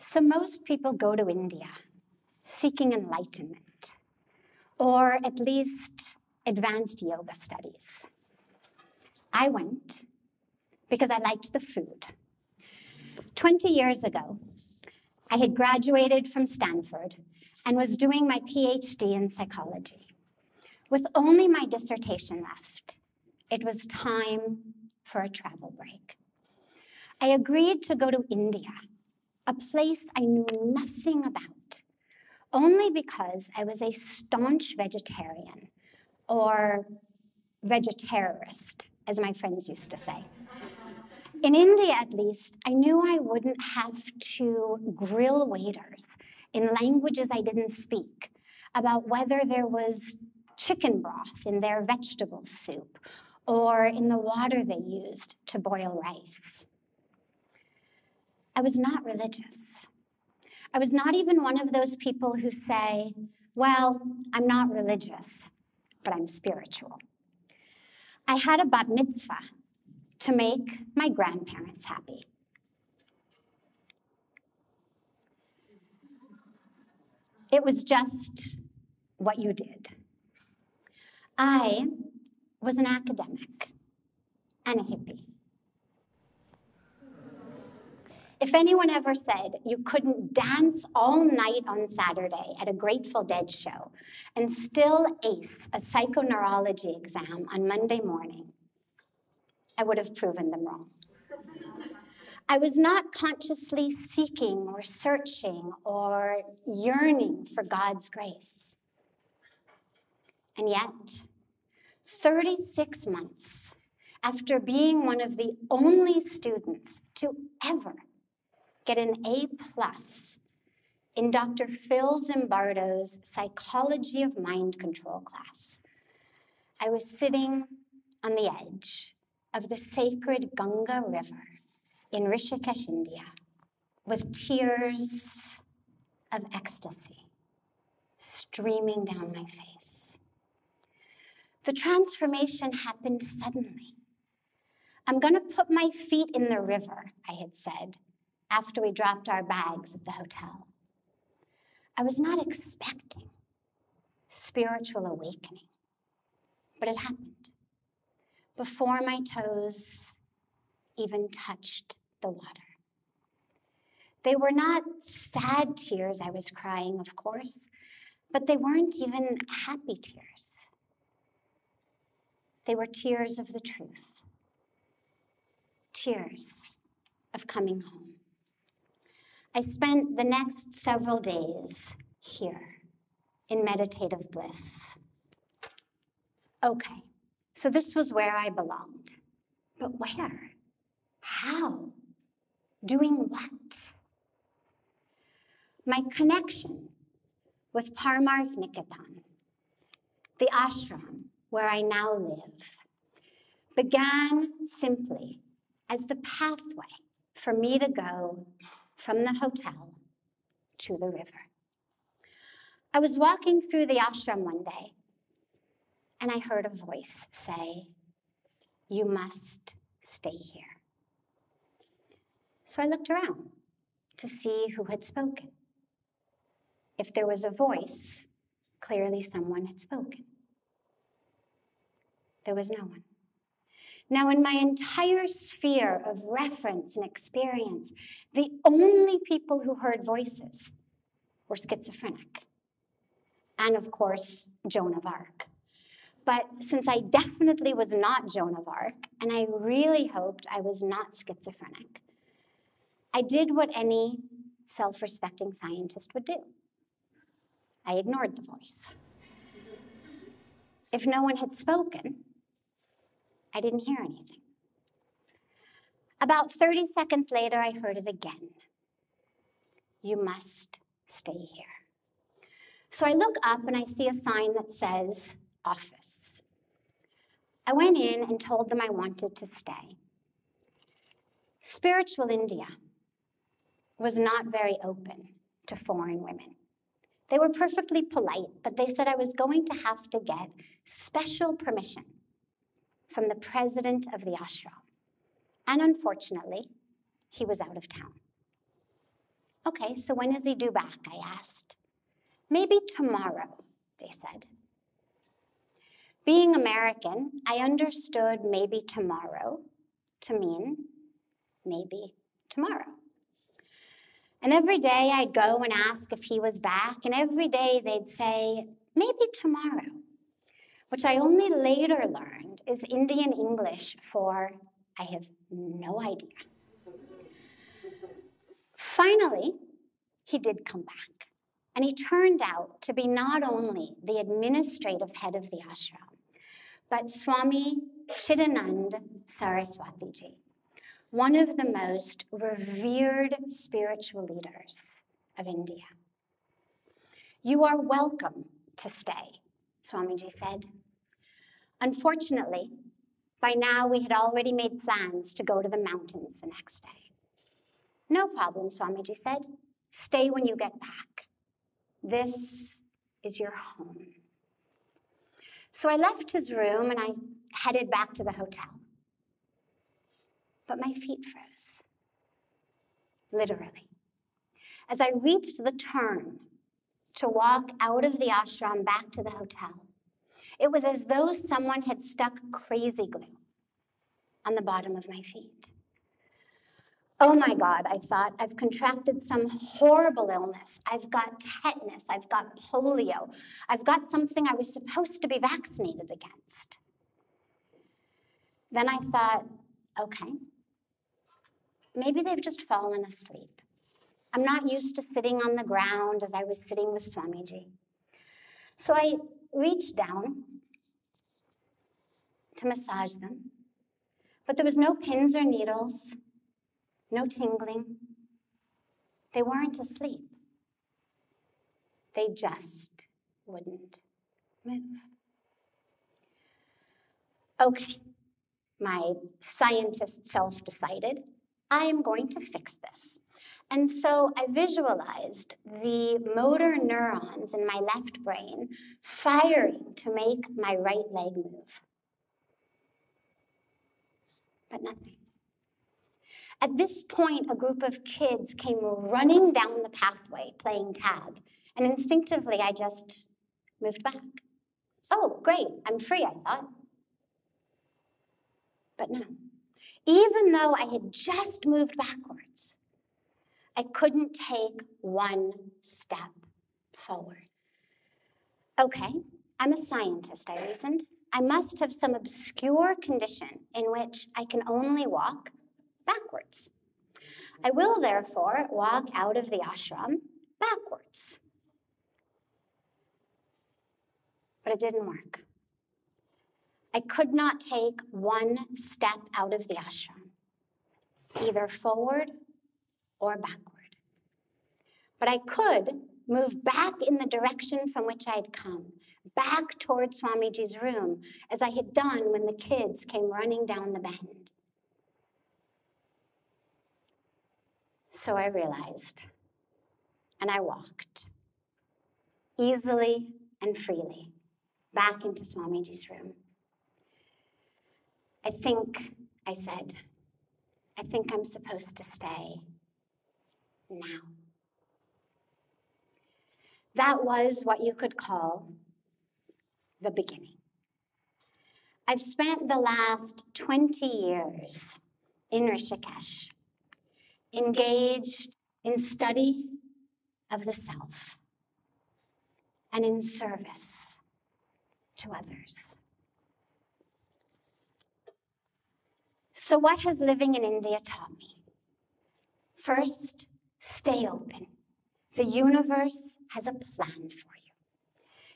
So most people go to India seeking enlightenment, or at least advanced yoga studies. I went because I liked the food. 20 years ago, I had graduated from Stanford and was doing my PhD in psychology. With only my dissertation left, it was time for a travel break. I agreed to go to India, a place I knew nothing about, only because I was a staunch vegetarian, or vegetarist, as my friends used to say. In India, at least, I knew I wouldn't have to grill waiters in languages I didn't speak about whether there was chicken broth in their vegetable soup or in the water they used to boil rice. I was not religious. I was not even one of those people who say, well, I'm not religious, but I'm spiritual. I had a bat mitzvah to make my grandparents happy. It was just what you did. I was an academic and a hippie. If anyone ever said you couldn't dance all night on Saturday at a Grateful Dead show and still ace a psychoneurology exam on Monday morning, I would have proven them wrong. I was not consciously seeking or searching or yearning for God's grace. And yet, 36 months after being one of the only students to ever get an A+ in Dr. Phil Zimbardo's Psychology of Mind Control class, I was sitting on the edge of the sacred Ganga River in Rishikesh, India, with tears of ecstasy streaming down my face. The transformation happened suddenly. I'm going to put my feet in the river, I had said, after we dropped our bags at the hotel. I was not expecting spiritual awakening, but it happened before my toes even touched the water. They were not sad tears I was crying, of course, but they weren't even happy tears. They were tears of the truth, tears of coming home. I spent the next several days here in meditative bliss. Okay, so this was where I belonged. But where? How? Doing what? My connection with Parmarth Niketan, the ashram where I now live, began simply as the pathway for me to go from the hotel to the river. I was walking through the ashram one day, and I heard a voice say, "You must stay here." So I looked around to see who had spoken. If there was a voice, clearly someone had spoken. There was no one. Now, in my entire sphere of reference and experience, the only people who heard voices were schizophrenic. And of course, Joan of Arc. But since I definitely was not Joan of Arc, and I really hoped I was not schizophrenic, I did what any self-respecting scientist would do. I ignored the voice. If no one had spoken, I didn't hear anything. About 30 seconds later, I heard it again. "You must stay here." So I look up and I see a sign that says, "Office." I went in and told them I wanted to stay. Spiritual India was not very open to foreign women. They were perfectly polite, but they said I was going to have to get special permission from the president of the ashram. And unfortunately, he was out of town. Okay, so when is he due back, I asked. Maybe tomorrow, they said. Being American, I understood maybe tomorrow to mean maybe tomorrow. And every day I'd go and ask if he was back, and every day they'd say, maybe tomorrow, which I only later learned is Indian English for I have no idea. Finally, he did come back, and he turned out to be not only the administrative head of the ashram, but Swami Chidanand Saraswati ji, one of the most revered spiritual leaders of India. You are welcome to stay, Swamiji said. Unfortunately, by now we had already made plans to go to the mountains the next day. No problem, Swamiji said. Stay when you get back. This is your home. So I left his room and I headed back to the hotel. But my feet froze, literally. As I reached the turn to walk out of the ashram back to the hotel, it was as though someone had stuck crazy glue on the bottom of my feet. Oh my God, I thought, I've contracted some horrible illness. I've got tetanus, I've got polio, I've got something I was supposed to be vaccinated against. Then I thought, okay, maybe they've just fallen asleep. I'm not used to sitting on the ground as I was sitting with Swamiji. So I reached down to massage them, but there was no pins or needles, no tingling. They weren't asleep. They just wouldn't move. Okay, my scientist self decided, I am going to fix this. And so I visualized the motor neurons in my left brain firing to make my right leg move. But nothing. At this point, a group of kids came running down the pathway playing tag, and instinctively I just moved back. Oh, great, I'm free, I thought. But no. Even though I had just moved backwards, I couldn't take one step forward. Okay, I'm a scientist, I reasoned. I must have some obscure condition in which I can only walk backwards. I will therefore walk out of the ashram backwards. But it didn't work. I could not take one step out of the ashram, either forward or backward. But I could move back in the direction from which I had come, back towards Swamiji's room, as I had done when the kids came running down the bend. So I realized, and I walked, easily and freely, back into Swamiji's room. I said, I think I'm supposed to stay now. That was what you could call the beginning. I've spent the last 20 years in Rishikesh, engaged in study of the self and in service to others. So what has living in India taught me? First, stay open. The universe has a plan for you.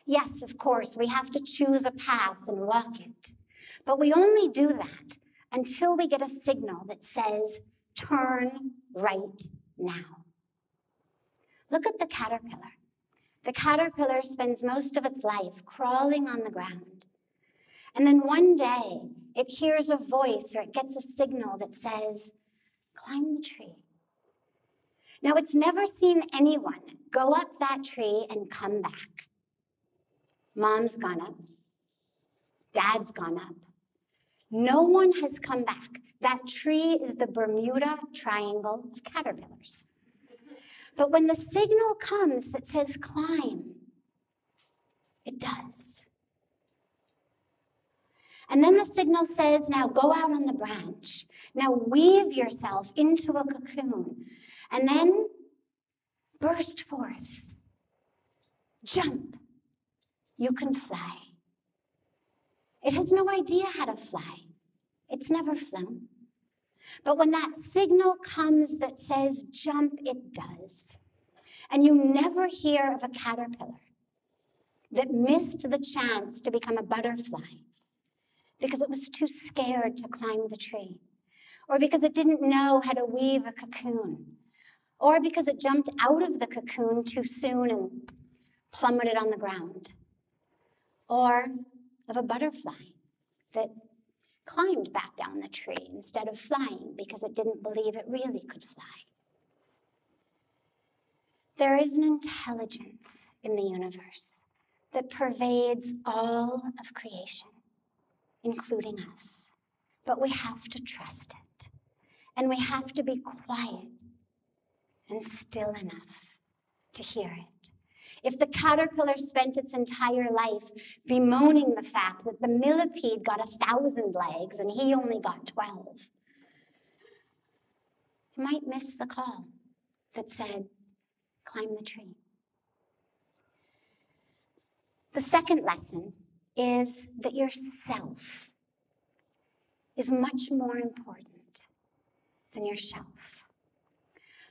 Yes, of course, we have to choose a path and walk it. But we only do that until we get a signal that says, turn right now. Look at the caterpillar. The caterpillar spends most of its life crawling on the ground. And then one day, it hears a voice or it gets a signal that says, climb the tree. Now, it's never seen anyone go up that tree and come back. Mom's gone up. Dad's gone up. No one has come back. That tree is the Bermuda Triangle of caterpillars. But when the signal comes that says climb, it does. And then the signal says, now go out on the branch. Now weave yourself into a cocoon. And then burst forth. Jump. You can fly. It has no idea how to fly. It's never flown. But when that signal comes that says jump, it does. And you never hear of a caterpillar that missed the chance to become a butterfly because it was too scared to climb the tree, or because it didn't know how to weave a cocoon, or because it jumped out of the cocoon too soon and plummeted on the ground, or of a butterfly that climbed back down the tree instead of flying because it didn't believe it really could fly. There is an intelligence in the universe that pervades all of creation, including us. But we have to trust it. And we have to be quiet and still enough to hear it. If the caterpillar spent its entire life bemoaning the fact that the millipede got 1,000 legs and he only got 12, he might miss the call that said, climb the tree. The second lesson is that yourself is much more important than your shelf.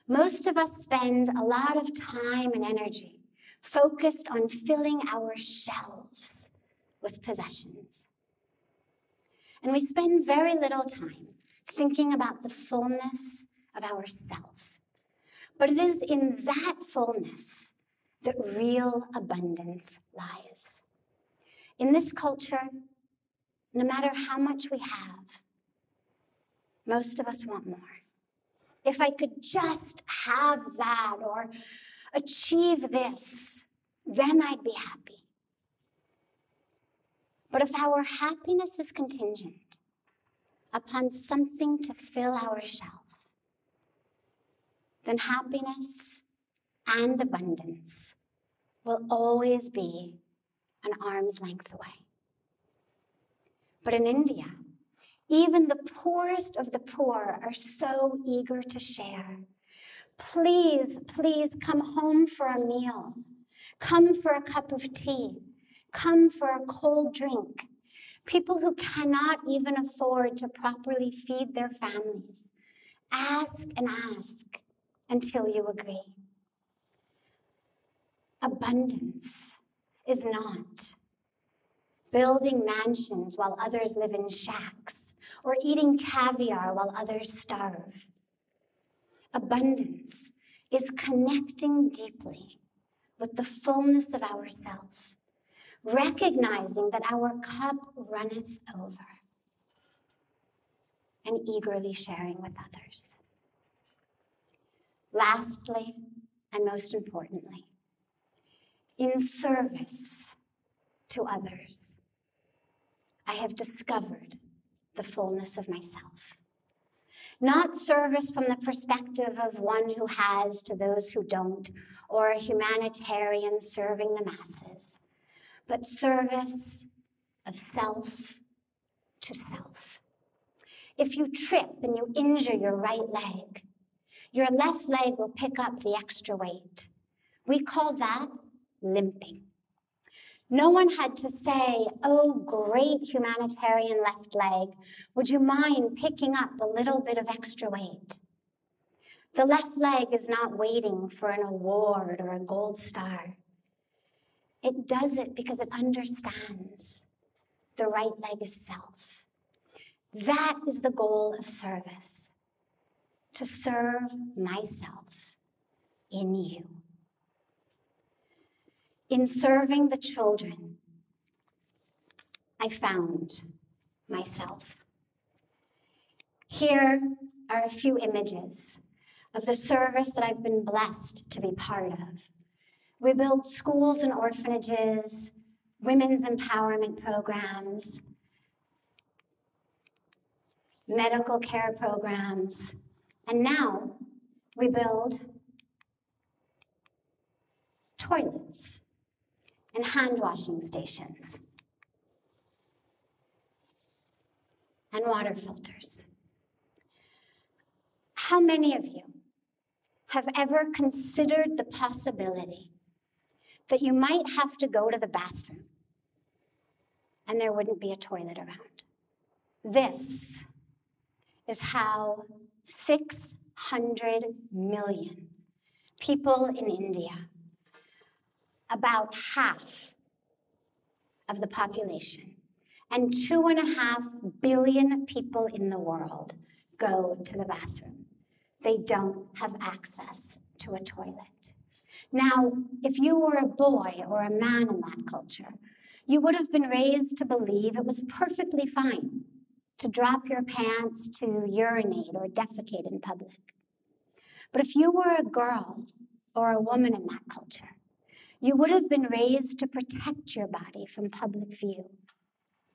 Most of us spend a lot of time and energy focused on filling our shelves with possessions. And we spend very little time thinking about the fullness of ourself. But it is in that fullness that real abundance lies. In this culture, no matter how much we have, most of us want more. If I could just have that or achieve this, then I'd be happy. But if our happiness is contingent upon something to fill our shelf, then happiness and abundance will always be an arm's length away. But in India, even the poorest of the poor are so eager to share. Please, please come home for a meal. Come for a cup of tea. Come for a cold drink. People who cannot even afford to properly feed their families, ask and ask until you agree. Abundance is not building mansions while others live in shacks, or eating caviar while others starve. Abundance is connecting deeply with the fullness of ourself, recognizing that our cup runneth over, and eagerly sharing with others. Lastly, and most importantly, in service to others, I have discovered the fullness of myself. Not service from the perspective of one who has to those who don't, or a humanitarian serving the masses, but service of self to self. If you trip and you injure your right leg, your left leg will pick up the extra weight. We call that limping. No one had to say, oh, great humanitarian left leg, would you mind picking up a little bit of extra weight? The left leg is not waiting for an award or a gold star. It does it because it understands the right leg is self. That is the goal of service, to serve myself in you. In serving the children, I found myself. Here are a few images of the service that I've been blessed to be part of. We build schools and orphanages, women's empowerment programs, medical care programs, and now we build toilets and hand washing stations and water filters. How many of you have ever considered the possibility that you might have to go to the bathroom and there wouldn't be a toilet around? This is how 600 million people in India, about half of the population, and 2.5 billion people in the world go to the bathroom. They don't have access to a toilet. Now, if you were a boy or a man in that culture, you would have been raised to believe it was perfectly fine to drop your pants, to urinate or defecate in public. But if you were a girl or a woman in that culture, you would have been raised to protect your body from public view.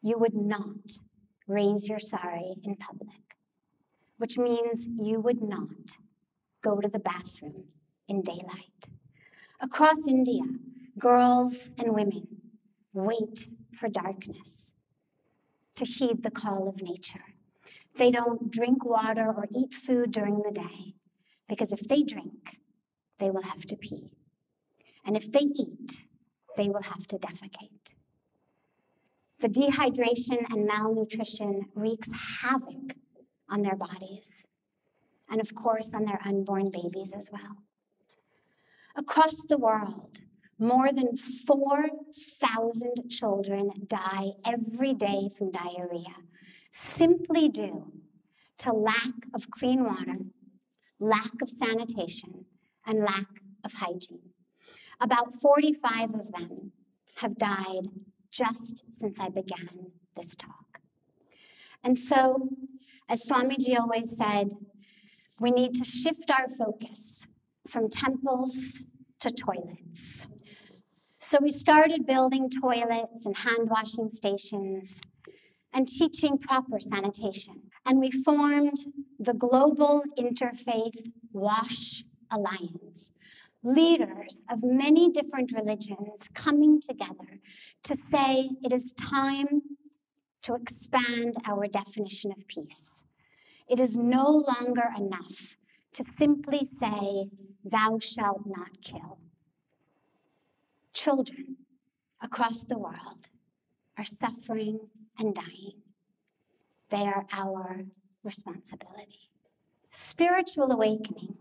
You would not raise your sari in public, which means you would not go to the bathroom in daylight. Across India, girls and women wait for darkness to heed the call of nature. They don't drink water or eat food during the day, because if they drink, they will have to pee. And if they eat, they will have to defecate. The dehydration and malnutrition wreaks havoc on their bodies, and of course on their unborn babies as well. Across the world, more than 4,000 children die every day from diarrhea, simply due to lack of clean water, lack of sanitation, and lack of hygiene. About 45 of them have died just since I began this talk. And so, as Swamiji always said, we need to shift our focus from temples to toilets. So we started building toilets and hand washing stations and teaching proper sanitation. And we formed the Global Interfaith Wash Alliance, leaders of many different religions coming together to say it is time to expand our definition of peace. It is no longer enough to simply say, "Thou shalt not kill." Children across the world are suffering and dying. They are our responsibility. Spiritual awakening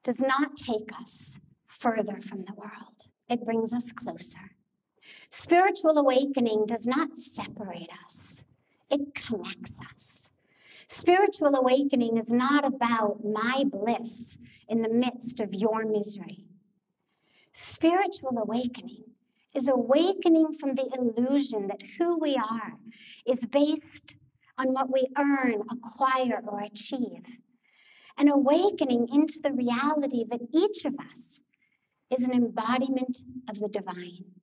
does not take us further from the world. It brings us closer. Spiritual awakening does not separate us. It connects us. Spiritual awakening is not about my bliss in the midst of your misery. Spiritual awakening is awakening from the illusion that who we are is based on what we earn, acquire, or achieve. And awakening into the reality that each of us is an embodiment of the divine.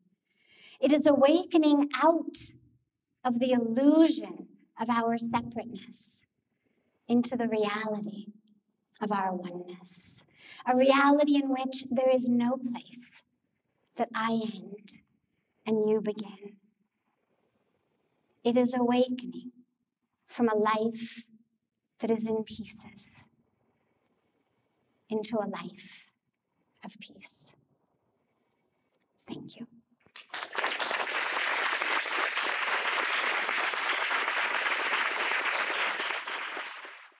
It is awakening out of the illusion of our separateness into the reality of our oneness. A reality in which there is no place that I end and you begin. It is awakening from a life that is in pieces into a life of peace. Thank you.